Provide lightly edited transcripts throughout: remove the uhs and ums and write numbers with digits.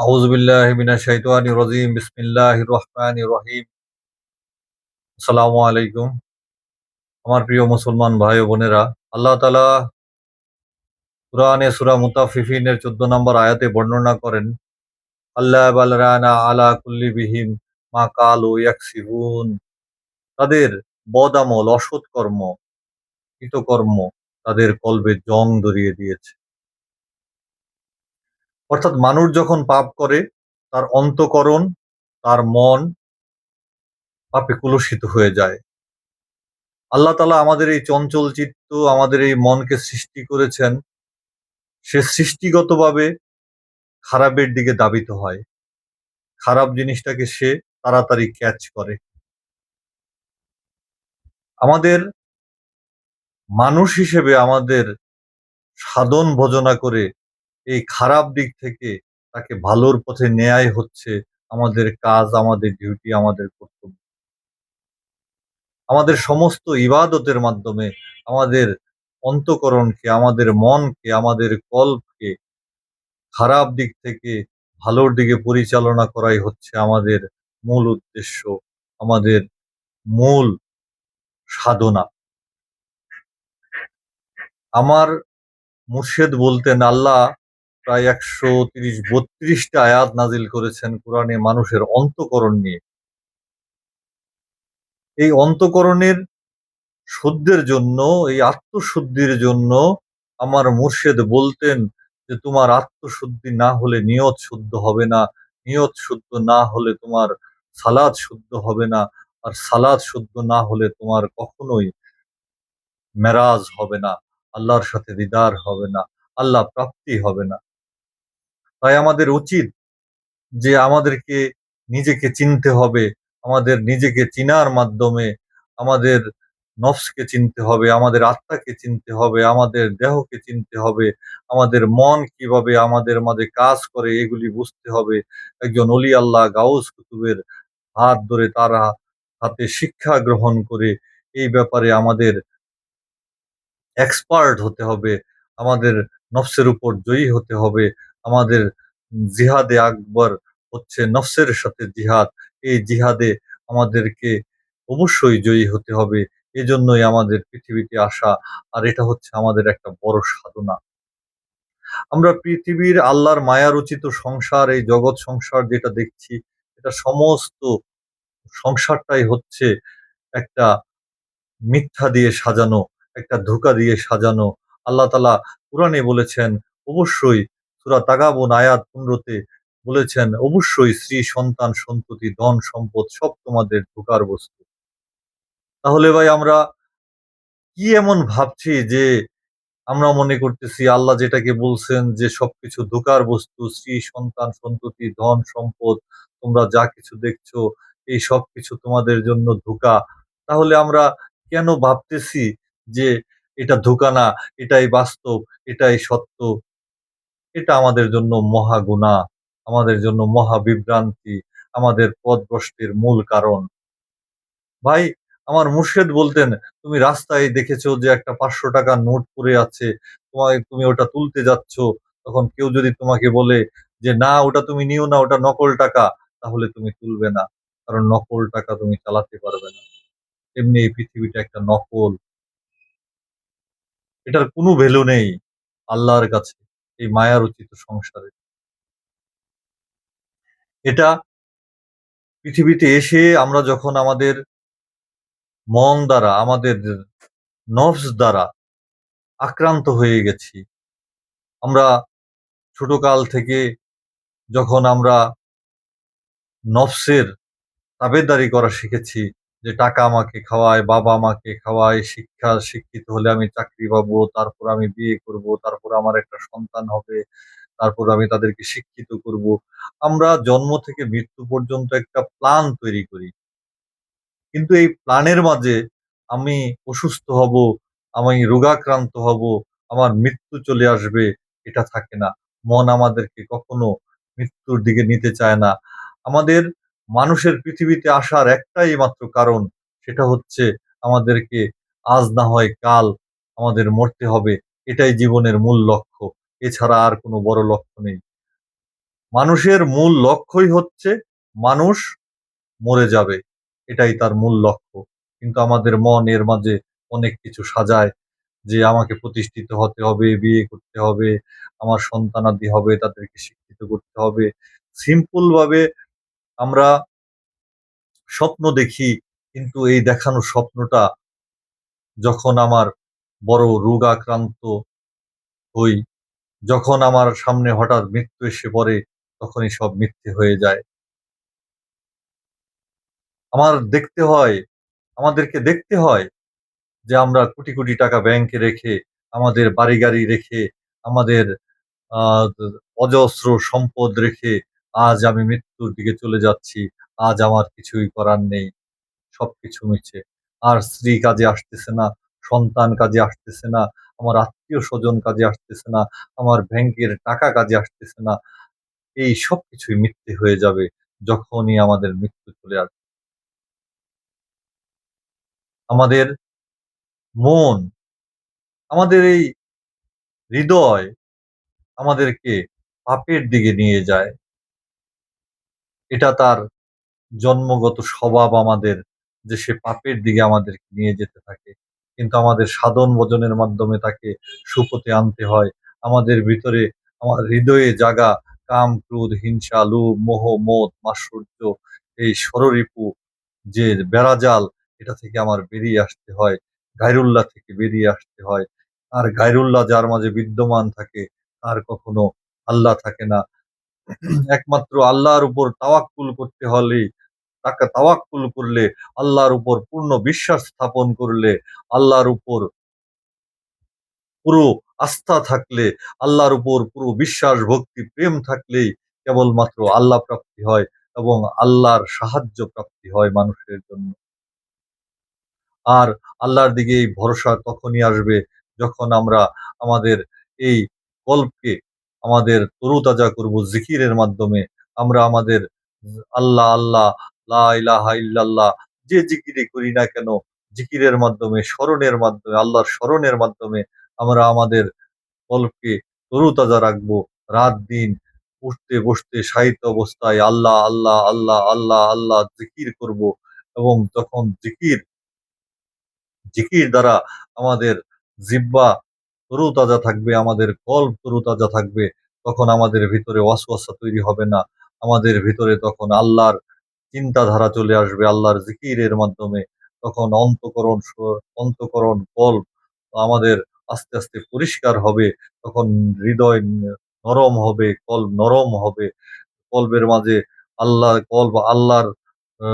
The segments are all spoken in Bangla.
আউযু বিল্লাহি মিনাশ শাইতানির রাজিম। বিসমিল্লাহির রহমানির রহিম। আসসালামু আলাইকুম। আমার প্রিয় মুসলমান ভাই ও বোনেরা, আল্লাহ তাআলা কুরআনে সূরা মুতাফফিফিনের ১৪ নম্বর আয়াতে বর্ণনা করেন, আল্লাহ বালরানা আলা কুল্লি বিহিম মা কালু ইয়াকসিবুন। তাদের বদআমল, অসৎ কর্ম, কৃতকর্ম তাদের কলবে জং ধরিয়ে দিয়েছে। অর্থাৎ মানুষ যখন পাপ করে তার অন্তঃকরণ, তার মন পাপে কলুষিত হয়ে যায়। আল্লাহ তাআলা আমাদের এই চঞ্চল চিত্ত, আমাদের এই মনকে সৃষ্টি করেছেন, সে সৃষ্টিগতভাবে খারাপের দিকে ধাবিত হয়। খারাপ জিনিসটাকে সে তাড়াতাড়ি ক্যাচ করে। আমাদের মানুষ হিসেবে আমাদের সাধন ভজনা করে এই খারাপ দিক থেকে তাকে ভালোর পথে নেয়াই হচ্ছে আমাদের কাজ, আমাদের ডিউটি, আমাদের কর্তব্য। আমাদের সমস্ত ইবাদতের মাধ্যমে আমাদের অন্তঃকরণকে, আমাদের মনকে, আমাদের কল্বকে খারাপ দিক থেকে ভালোর দিকে পরিচালনা করাই হচ্ছে আমাদের মূল উদ্দেশ্য, আমাদের মূল সাধনা। আমার মুর্শেদ বলতেন, আল্লাহ প্রায় ১৩০-৩২টা আয়াত নাজিল করেছেন কোরআনে মানুষের অন্তঃকরণ নিয়ে। এই অন্তঃকরণের শুদ্ধের জন্য, এই আত্মশুদ্ধির জন্য আমার মুর্শেদ বলতেন যে তোমার আত্মশুদ্ধি না হলে নিয়ত শুদ্ধ হবে না, নিয়ত শুদ্ধ না হলে তোমার সালাত শুদ্ধ হবে না, আর সালাত শুদ্ধ না হলে তোমার কখনোই মেরাজ হবে না, আল্লাহর সাথে দিদার হবে না, আল্লাহ প্রাপ্তি হবে না। তাই আমাদের উচিত যে আমাদেরকে নিজেকে চিনতে হবে। আমাদের নিজেকে চিনার মাধ্যমে আমাদের নফসকে চিনতে হবে, আমাদের আত্মাকে চিনতে হবে, আমাদের দেহকে চিনতে হবে, আমাদের মন কিভাবে আমাদের মাঝে কাজ করে এগুলি বুঝতে হবে। একজন অলি আল্লাহ গাউস কুতুবের হাত ধরে, তার হাতে শিক্ষা গ্রহণ করে এই ব্যাপারে আমাদের এক্সপার্ট হতে হবে, আমাদের নফসের উপর জয়ী হতে হবে। আমাদের জিহাদে আকবর হচ্ছে নফসের সাথে জিহাদ। এই জিহাদে আমাদেরকে অবশ্যই জয়ী হতে হবে। এজন্যই আমাদের পৃথিবীতে আসা। আর এটা হচ্ছে আমাদের একটা বড় সাধনা। আমরা পৃথিবীর আল্লাহর মায়ারচিত সংসার, এই জগৎ সংসার যেটা দেখছি, এটা সমস্ত সংসারটাই হচ্ছে একটা মিথ্যা দিয়ে সাজানো, একটা ধোঁকা দিয়ে সাজানো। আল্লাহ তাআলা কুরআনে বলেছেন, অবশ্যই সূরা তাগাবুন আয়াত ১৫ বলেছেন, অবশ্যই স্ত্রী, সন্তান, সন্ততি, ধন সম্পদ সব তোমাদের ধোঁকার বস্তু। তাহলে ভাই আমরা কি এমন ভাবছি যে আমরা মনে করতেছি আল্লাহ যেটাকে বলছেন যে সবকিছু ধোঁকার বস্তু, স্ত্রী, সন্তান, সন্ততি, ধন সম্পদ, তোমরা যা কিছু দেখছো এই সবকিছু তোমাদের জন্য ধোঁকা। তাহলে আমরা কেন ভাবতেছি যে এটা ধোঁকা না, এটাই বাস্তব, এটাই সত্য? এটা আমাদের জন্য মহা গুনাহ, আমাদের জন্য মহা বিভ্রান্তি, আমাদের পথভ্রষ্টের মূল কারণ। ভাই, আমার মুর্শেদ বলতেন, তুমি রাস্তায় দেখেছো যে একটা ৫০০ টাকার নোট পড়ে আছে, তুমি ওটা তুলতে যাচ্ছ, তখন কেউ যদি তোমাকে বলে যে না ওটা তুমি নিও না, ওটা নকল টাকা, তাহলে তুমি তুলবে না। কারণ নকল টাকা তুমি চালাতে পারবে না। এমনি এই পৃথিবীটা একটা নকল, এটার কোনো ভ্যালু নেই আল্লাহর কাছে, এই মায়া রচিত সংসারে। এটা পৃথিবীতে এসে আমরা যখন আমাদের মন দ্বারা, আমাদের নফস দ্বারা আক্রান্ত হয়ে গেছি, আমরা ছোটকাল থেকে যখন আমরা নফসের তাবেদারি করা শিখেছি, যে টাকা আমাকে খাওয়ায়, বাবা আমাকে খাওয়ায়, শিক্ষিত হলে আমি চাকরি পাবো, তারপর আমি বিয়ে করব, তারপর আমার একটা সন্তান হবে, তারপর আমি তাদেরকে শিক্ষিত করব। আমরা জন্ম থেকে মৃত্যু পর্যন্ত একটা প্ল্যান তৈরি করি। কিন্তু এই প্ল্যানের মাঝে আমি অসুস্থ হব, আমি রোগাক্রান্ত হব, আমার মৃত্যু চলে আসবে, এটা থাকে না। মন আমাদেরকে কখনো মৃত্যুর দিকে নিতে চায় না। আমাদের মানুষের পৃথিবীতে আসার একটাই মাত্র কারণ, সেটা হচ্ছে আমাদেরকে আজ না হয় কাল আমাদের মরতে হবে। এটাই জীবনের মূল লক্ষ্য। এছাড়া আর কোনো বড় লক্ষ্য নেই। মানুষের মূল লক্ষ্যই হচ্ছে মানুষ মরে যাবে। এটাই তার মূল লক্ষ্য। কিন্তু আমাদের মন এর মাঝে অনেক কিছু সাজায় যে আমাকে প্রতিষ্ঠিত হতে হবে, বিয়ে করতে হবে, আমার সন্তানাদি হবে, তাদেরকে শিক্ষিত করতে হবে। সিম্পল ভাবে আমরা স্বপ্ন দেখি, কিন্তু এই দেখানো স্বপ্নটা যখন আমার বড় রোগাক্রান্ত হই, যখন আমার সামনে হঠাৎ মৃত্যু এসে পড়ে, তখনই সব মিথ্যে হয়ে যায়। আমার দেখতে হয় আমাদেরকে দেখতে হয় যে আমরা কোটি, কোটি টাকা ব্যাংকে রেখে, আমাদের বাড়ি-গাড়ি রেখে, আমাদের আ দ অজস্র সম্পদ রেখে আজ আমি মৃত্যুর দিকে চলে যাচ্ছি। আজ আমার কিছুই করার নেই। সবকিছু মিছে। আর স্ত্রী কাজে আসতেছে না, সন্তান কাজে আসতেছে না, আমার আত্মীয়স্বজন কাজে আসতেছে না, আমার ব্যাংকের টাকা কাজে আসতেছে না। এই সবকিছুই মিথ্যে হয়ে যাবে যখনই আমাদের মৃত্যু চলে আসবে। আমাদের মন, আমাদের এই হৃদয় আমাদেরকে পাপের দিকে নিয়ে যায়। এটা তার জন্মগত স্বভাব আমাদের, যে সে পাপের দিকে আমাদেরকে নিয়ে যেতে থাকে। কিন্তু আমাদের সাধন ভজনের মাধ্যমে তাকে সুপথে আনতে হয়। আমাদের ভিতরে, আমার হৃদয়ে জাগা কাম, ক্রোধ, হিংসা, লোভ, মোহ, মদ, মাৎসর্য, এই ষড়রিপু যে বেড়াজাল, এটা থেকে আমার বেরিয়ে আসতে হয়। গায়রুল্লাহ থেকে বেরিয়ে আসতে হয়। আর গায়রুল্লাহ যার মাঝে বিদ্যমান থাকে, তার কখনো আল্লাহ থাকে না। একমাত্র আল্লাহর উপর তাওয়াক্কুল করতে হলেই, তাকে তাওয়াক্কুল করলে, আল্লাহর উপর পূর্ণ বিশ্বাস স্থাপন করলে, আল্লাহর উপর পুরো আস্থা থাকলে, আল্লাহর উপর পুরো বিশ্বাস, ভক্তি, প্রেম থাকলেই কেবলমাত্র আল্লাহ প্রাপ্তি হয় এবং আল্লাহর সাহায্য প্রাপ্তি হয় মানুষের জন্য। আর আল্লাহর দিকে এই ভরসা তখনই আসবে যখন আমরা আমাদের এই কল্পকে আমাদের তরুতাজা করব জিকিরের মাধ্যমে। আমরা আমাদের আল্লাহ, আল্লাহ, লা ইলাহা ইল্লাল্লাহ, যে জিকিরই করি না কেন, জিকিরের মাধ্যমে, স্মরণের মাধ্যমে, আল্লাহর স্মরণের মাধ্যমে আমরা আমাদের কল্পকে তরুতাজা রাখবো। রাত-দিন উঠতে বসতে শায়িত অবস্থায় আল্লাহ, আল্লাহ, আল্লাহ, আল্লাহ, আল্লাহ জিকির করব এবং যখন জিকির দ্বারা আমাদের জিহ্বা তরুতাজা থাকবে, আমাদের কল্প তরুতাজা থাকবে, তখন আমাদের ভিতরে ওয়াসওয়াসা তৈরি হবে না। আমাদের ভিতরে তখন আল্লাহর চিন্তাধারা চলে আসবে আল্লাহর জিকিরের মাধ্যমে। তখন অন্তঃকরণ কল্প আমাদের আস্তে, আস্তে পরিষ্কার হবে। তখন হৃদয় নরম হবে, কল্প নরম হবে। কল্পের মাঝে কল্প আল্লাহর আ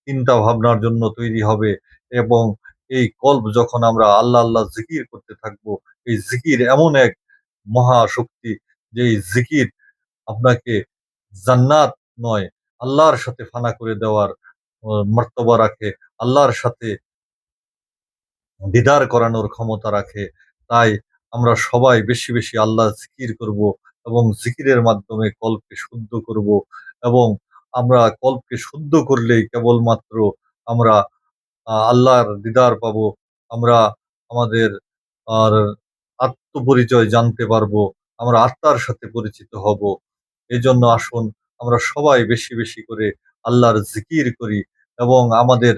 চিন্তা ভাবনার জন্য তৈরি হবে এবং এই কল্প যখন আমরা আল্লাহ, আল্লাহ জিকির করতে থাকবো, এই জিকির এমন এক মহাশক্তি, যে এই জিকির আপনাকে জান্নাত নয়, আল্লাহর সাথে ফানা করে দেওয়ার মর্তবা রাখে। আল্লাহর সাথে দিদার করানোর ক্ষমতা রাখে। তাই আমরা সবাই বেশি, বেশি আল্লাহ জিকির করব এবং জিকিরের মাধ্যমে কল্পকে শুদ্ধ করব এবং আমরা কল্পকে শুদ্ধ করলেই কেবলমাত্র আমরা আল্লাহর দিদার পাবো। আমরা আমাদের আর আত্মপরিচয় জানতে পারবো। আমরা আত্মার সাথে পরিচিত হব। এজন্য আসুন আমরা সবাই বেশি, বেশি করে আল্লাহর জিকির করি এবং আমাদের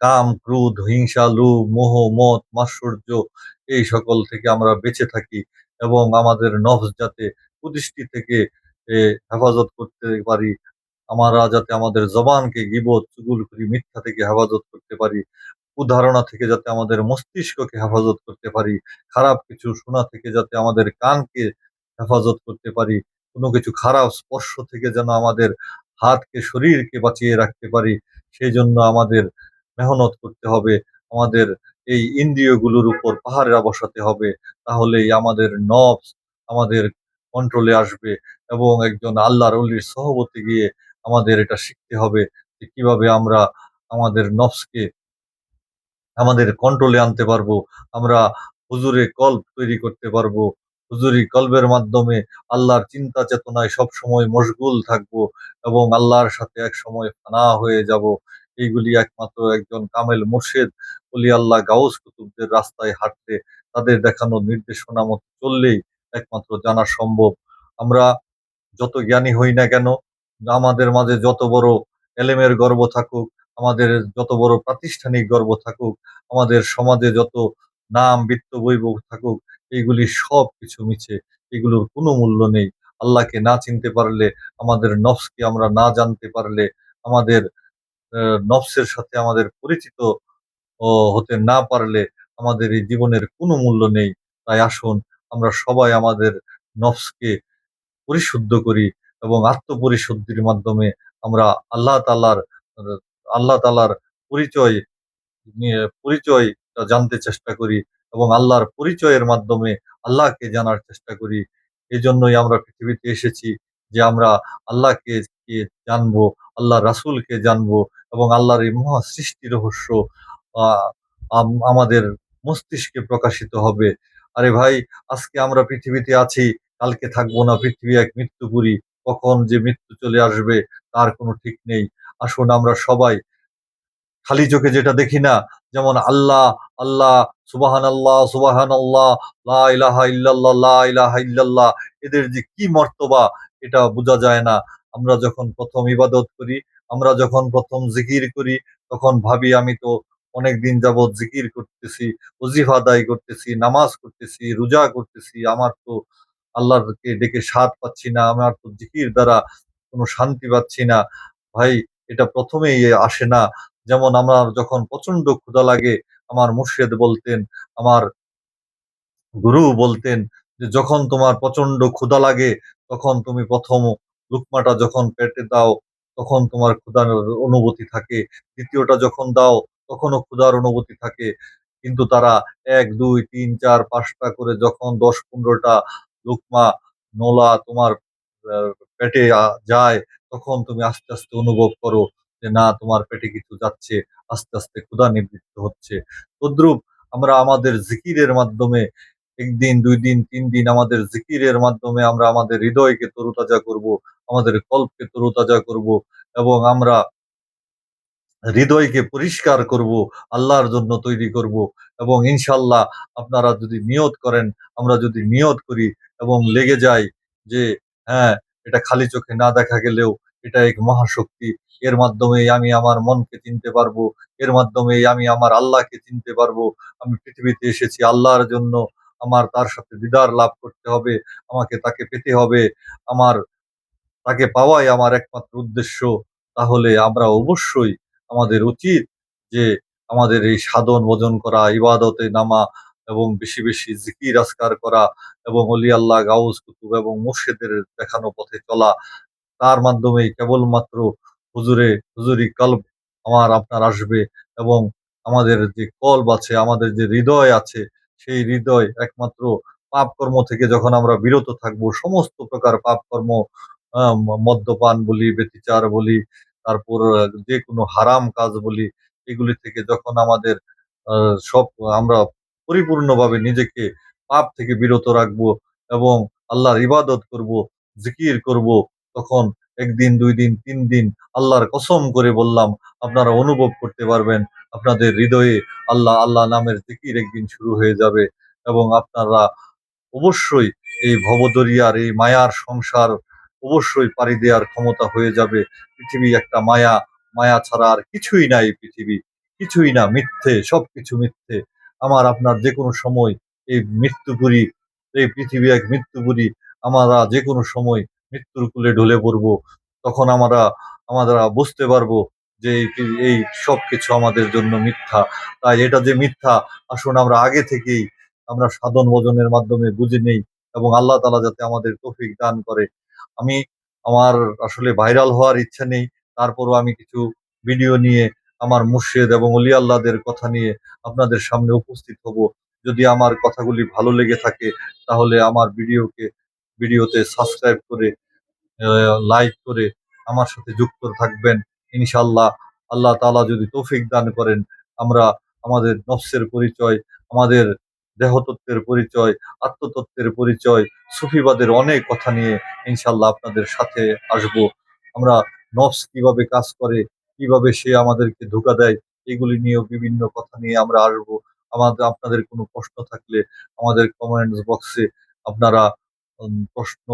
কাম, ক্রোধ, হিংসা, লোভ, মোহ, মদ, মাৎসর্য এই সকল থেকে আমরা বেঁচে থাকি এবং আমাদের নফস যাতে কুদৃষ্টি থেকে এ হেফাজত করতে পারি। আমরা যাতে আমাদের জবানকে গীবত, চুগলখড়ি, মিথ্যা থেকে হেফাজত করতে পারি। কুধারণা থেকে যাতে আমাদের মস্তিষ্ককে হেফাজত করতে পারি। খারাপ কিছু শোনা থেকে যাতে আমাদের কানকে হেফাজত করতে পারি। কোনো কিছু খারাপ স্পর্শ থেকে যেন আমাদের হাতকে, শরীরকে বাঁচিয়ে রাখতে পারি। সেজন্য আমাদের মেহনত করতে হবে। আমাদের এই ইন্দ্রিয়গুলোর উপর পাহারা বসাতে হবে। তাহলেই আমাদের নফস আমাদের কন্ট্রোলে আসবে এবং একজন আল্লাহর ওলির সহবতে গিয়ে আমাদের এটা শিখতে হবে যে কিভাবে আমরা আমাদের নফসকে আমাদের কন্ট্রোলে আনতে পারবো। আমরা হুজুরে কল্ব তৈরি করতে পারবো। হুজুরি কল্বের মাধ্যমে আল্লাহর চিন্তা চেতনায় সবসময় মশগুল থাকবো এবং আল্লাহর সাথে একসময় ফানা হয়ে যাব। এইগুলি একমাত্র একজন কামেল মুর্শিদ, অলি আল্লাহ, গাউস কুতুবদের রাস্তায় হাঁটলে, তাদের দেখানো নির্দেশনা মতো চললেই একমাত্র জানা সম্ভব। আমরা যত জ্ঞানী হই না কেন, আমাদের মাঝে যত বড় এলেমের গর্ব থাকুক, আমাদের যত বড় প্রাতিষ্ঠানিক গর্ব থাকুক, আমাদের সমাজে যত নাম বিত্ত বৈভব থাকুক, এইগুলি সব কিছু মিছে। এগুলোর কোনো মূল্য নেই। আল্লাহকে না চিনতে পারলে, আমাদের নফসকে আমরা না জানতে পারলে, আমাদের নফসের সাথে আমাদের পরিচিত হতে না পারলে আমাদের এই জীবনের কোনো মূল্য নেই। তাই আসুন আমরা সবাই আমাদের নফসকে পরিশুদ্ধ করি এবং আত্মপরিশুদ্ধির মাধ্যমে আমরা আল্লাহ তাআলার আহ, আল্লাহ তাআলার পরিচয় পরিচয়টা জানতে চেষ্টা করি এবং আল্লাহর পরিচয়ের মাধ্যমে আল্লাহকে জানার চেষ্টা করি। এজন্যই আমরা পৃথিবীতে এসেছি, যে আমরা আল্লাহকে কে জানবো, আল্লাহ রাসূলকে জানবো এবং আল্লাহর এই মহা সৃষ্টি রহস্য আহ আমাদের মস্তিষ্কে প্রকাশিত হবে। আরে ভাই, আজকে আমরা পৃথিবীতে আছি, কালকে থাকবো না। পৃথিবী এক মৃত্যুপুরী। কখন যে মৃত্যু চলে আসবে তার কোনো ঠিক নেই। আসুন আমরা সবাই খালি চোখে যেটা দেখি না, যেমন আল্লাহ আল্লাহ, সুবাহান আল্লাহ সুবাহান আল্লাহ, লা ইলাহা ইল্লাল্লাহ লা ইলাহা ইল্লাল্লাহ, এদের যে কি মর্তবা এটা বোঝা যায় না। আমরা যখন প্রথম ইবাদত করি, আমরা যখন প্রথম জিকির করি, তখন ভাবি আমি তো অনেক দিন যাবৎ জিকির করতেছি, ওজিফা আদায় করতেছি, নামাজ করতেছি, রোজা করতেছি, আমার তো আল্লাহকে ডেকে স্বাদ পাচ্ছি না, আমার তো জিকির দ্বারা কোনো শান্তি পাচ্ছি না। ভাই, এটা প্রথমেই আসে না। যেমন আমার যখন প্রচন্ড ক্ষুধা লাগে, আমার মুর্শেদ বলতেন, আমার গুরু বলতেন, যে যখন তোমার প্রচন্ড ক্ষুধা লাগে, তখন তুমি প্রথম লুকমাটা যখন পেটে দাও, তখন তোমার ক্ষুধার অনুভূতি থাকে। দ্বিতীয়টা যখন দাও, তখনও ক্ষুধার অনুভূতি থাকে। কিন্তু তারা এক দুই তিন চার পাঁচটা করে যখন 10-15টা লুকমা নোলা তোমার আহ, পেটে যায়, তখন তুমি আস্তে আস্তে অনুভব করো যে না, তোমার পেটে কিছু যাচ্ছে, আস্তে আস্তে ক্ষুধা নিবৃত্ত হচ্ছে। তদ্রুপ আমরা আমাদের জিকিরের মাধ্যমে একদিন, 2 দিন, 3 দিন আমাদের জিকিরের মাধ্যমে আমরা আমাদের হৃদয়কে তরুতাজা করব, আমাদের কল্পকে তরুতাজা করব এবং আমরা হৃদয়কে পরিষ্কার করব, আল্লাহর জন্য তৈরি করব। এবং ইনশাল্লাহ আপনারা যদি নিয়ত করেন, আমরা যদি নিয়ত করি এবং লেগে যাই যে হ্যাঁ, এটা খালি চোখে না দেখা গেলেও এটা এক মহাশক্তি, এর মাধ্যমেই আমি আমার মনকে চিনতে পারবো, এর মাধ্যমেই আমি আমার আল্লাহকে চিনতে পারবো। আমি পৃথিবীতে এসেছি আল্লাহর জন্য, আমার তার সাথে দিদার লাভ করতে হবে, আমাকে তাকে পেতে হবে, আমার তাকে পাওয়াই আমার একমাত্র উদ্দেশ্য। তাহলে আমরা অবশ্যই, আমাদের উচিত যে আমাদের এই সাধন ভজন করা, ইবাদতে নামা এবং বেশি বেশি জিকির আজকার করা এবং অলি আল্লাহ, গাউস কুতুব এবং মুর্শিদের দেখানো পথে চলা। তার মাধ্যমেই কেবলমাত্র হুজুরি কলব আমার আপনার আসবে এবং আমাদের যে কলব আছে, আমাদের যে হৃদয় আছে, সেই হৃদয় একমাত্র পাপ কর্ম থেকে যখন আমরা বিরত থাকবো, সমস্ত প্রকার পাপ কর্ম, মদ্যপান বলি, ব্যভিচার বলি, তারপর যে কোনো হারাম কাজ বলি, এগুলি থেকে যখন আমাদের সব আমরা পরিপূর্ণভাবে নিজেকে পাপ থেকে বিরত রাখবো এবং আল্লাহর ইবাদত করব, জিকির করব, তখন 1 দিন, 2 দিন, 3 দিন, আল্লাহর কসম করে বললাম, আপনারা অনুভব করতে পারবেন আপনাদের হৃদয়ে আল্লাহ আল্লাহ নামের জিকির একদিন শুরু হয়ে যাবে এবং আপনারা অবশ্যই এই ভবদরিয়ার এই মায়ার সংসার অবশ্যই পাড়ি দেওয়ার ক্ষমতা হয়ে যাবে। পৃথিবী একটা মায়া, মায়া ছাড়া আর কিছুই নাই। পৃথিবী কিছুই না, মিথ্যে, সবকিছু মিথ্যে। আমার আপনার যে কোনো সময় এই মৃত্যুপুরী, এই পৃথিবী এক মৃত্যুপুরী, আমরা যে কোনো সময় মৃত্যুর কূলে ঢলে পড়বো। তখন আমরা বুঝতে পারবো যে এই সবকিছু আমাদের জন্য মিথ্যা। তাই এটা যে মিথ্যা, আসুন আমরা আগে থেকেই আমরা সাধন ভজনের মাধ্যমে বুঝে নেই এবং আল্লাহ তাআলা যাতে আমাদের তৌফিক দান করে। আমি আমার আসলে ভাইরাল হওয়ার ইচ্ছা নেই, তারপরও আমি কিছু ভিডিও নিয়ে আমার মুর্শিদ এবং অলি আল্লাহদের কথা নিয়ে আপনাদের সামনে উপস্থিত হব। যদি আমার কথাগুলি ভালো লেগে থাকে, তাহলে আমার ভিডিওতে সাবস্ক্রাইব করে, লাইক করে আমার সাথে যুক্ত থাকবেন। ইনশাল্লাহ আল্লাহ তাআলা যদি তৌফিক দান করেন, আমরা আমাদের নফসের পরিচয়, আমাদের দেহতত্ত্বের পরিচয়, আত্মতত্ত্বের পরিচয়, সুফিবাদের অনেক কথা নিয়ে ইনশাল্লাহ আপনাদের সাথে আসব। আমরা নফস কিভাবে কাজ করে, কিভাবে সে আমাদেরকে ধোঁকা দেয়, এগুলি নিয়েও বিভিন্ন কথা নিয়ে আমরা আসবো। আপনাদের কোনো প্রশ্ন থাকলে আমাদের কমেন্টস বক্সে আপনারা প্রশ্ন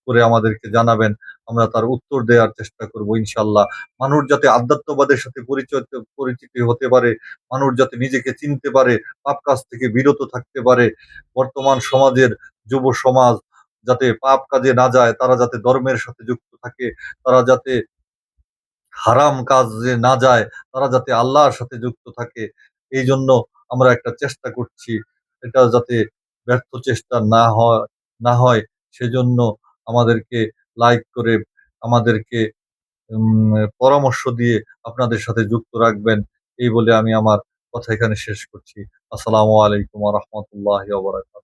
করে আমাদেরকে জানাবেন। আমরা তার উত্তর দেওয়ার চেষ্টা করব ইনশাআল্লাহ। মানুষ যাতে আধ্যাত্মবাদের সাথে পরিচিতি হতে পারে, মানুষ যাতে নিজেকে চিনতে পারে, পাপ কাজ থেকে বিরত থাকতে পারে। বর্তমান সমাজের যুব সমাজ যাতে পাপ কাজে না যায়, তারা যাতে ধর্মের সাথে যুক্ত থাকে, তারা যাতে হারাম কাজে না যায়, তারা যাতে আল্লাহর সাথে যুক্ত থাকে। এইজন্য আমরা একটা চেষ্টা করছি। এটা যাতে ব্যর্থ চেষ্টা না হয় সেজন্য আমাদেরকে লাইক করে, আমাদেরকে পরামর্শ দিয়ে আপনাদের সাথে যুক্ত রাখবেন। এই বলে আমি আমার কথা এখানে শেষ করছি। আসসালামু আলাইকুম ওয়া রাহমাতুল্লাহি ওয়া বারাকাতুহু।